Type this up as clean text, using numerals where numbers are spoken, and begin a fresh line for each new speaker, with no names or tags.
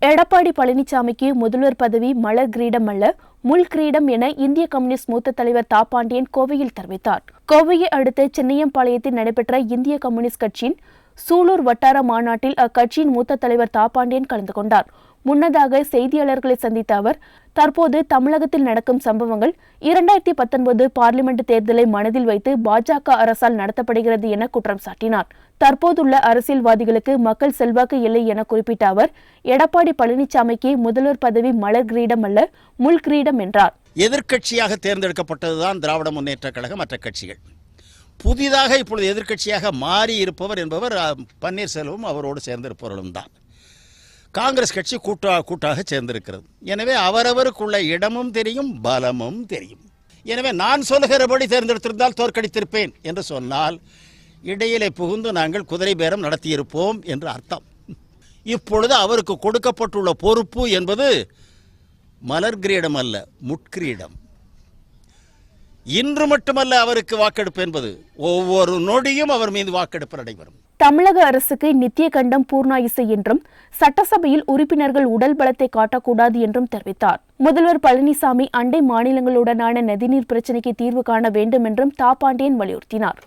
எடப்பாடி பழனிசாமிக்கு முதல்வர் பதவி மலர் கிரீடம் அல்ல, முள் கிரீடம் என இந்திய கம்யூனிஸ்ட் மூத்த தலைவர் தா பாண்டியன் கோவையில் தெரிவித்தார். கோவையை அடுத்த சென்னையம்பாளையத்தில் நடைபெற்ற இந்திய கம்யூனிஸ்ட் கட்சியின் சூலூர் வட்டார மாநாட்டில் அக்கட்சியின் மூத்த தலைவர் தா பாண்டியன் கலந்து கொண்டார். முன்னதாக செய்தியாளர்களை சந்தித்த அவர், தற்போது தமிழகத்தில் நடக்கும் சம்பவங்கள் 2019 பார்லிமெண்ட் தேர்தலை மனதில் வைத்து பாஜக அரசால் நடத்தப்படுகிறது என குற்றம் சாட்டினார். தற்போதுள்ள அரசியல்வாதிகளுக்கு மக்கள் செல்வாக்கு இல்லை என குறிப்பிட்ட அவர், எடப்பாடி பழனிசாமிக்கு முதல்வர் பதவி மலர் கிரீடம் அல்ல, முள் கிரீடம் என்றார்.
எதிர்க்கட்சியாக தேர்ந்தெடுக்கப்பட்டதுதான் திராவிட முன்னேற்ற கழகம். மற்ற கட்சிகள் புதிதாக இப்பொழுது எதிர்க்கட்சியாக மாறி இருப்பவர் என்பவர் பன்னீர்செல்வம் அவரோடு சேர்ந்திருப்பவர்களும் தான். காங்கிரஸ் கட்சி கூட்டாக சேர்ந்திருக்கிறது. எனவே அவரவருக்குள்ள இடமும் தெரியும், பலமும் தெரியும். எனவே நான் சொல்லுகிறபடி தேர்ந்தெடுத்திருந்தால் தோற்கடித்திருப்பேன் என்று சொன்னால் இடையிலே புகுந்து நாங்கள் குதிரை பேரம் நடத்தியிருப்போம் என்று அர்த்தம். இப்பொழுது அவருக்கு கொடுக்கப்பட்டுள்ள பொறுப்பு என்பது மலர் கிரீடம் அல்ல, முட்கிரீடம். இன்று மட்டுமல்ல அவருக்கு வாக்கெடுப்பு என்பது, ஒவ்வொரு நொடியும் அவர் மீது வாக்கெடுப்பு நடைபெறும்.
தமிழக அரசுக்கு நித்திய கண்டம் பூர்ணாயுசு என்றும் சட்டசபையில் உறுப்பினர்கள் உடல் பலத்தை காட்டக்கூடாது என்றும் தெரிவித்தார். முதல்வர் பழனிசாமி அண்டை மாநிலங்களுடனான நதிநீர் பிரச்சினைக்கு தீர்வு காண வேண்டும் என்றும் தா பாண்டியன் வலியுறுத்தினார்.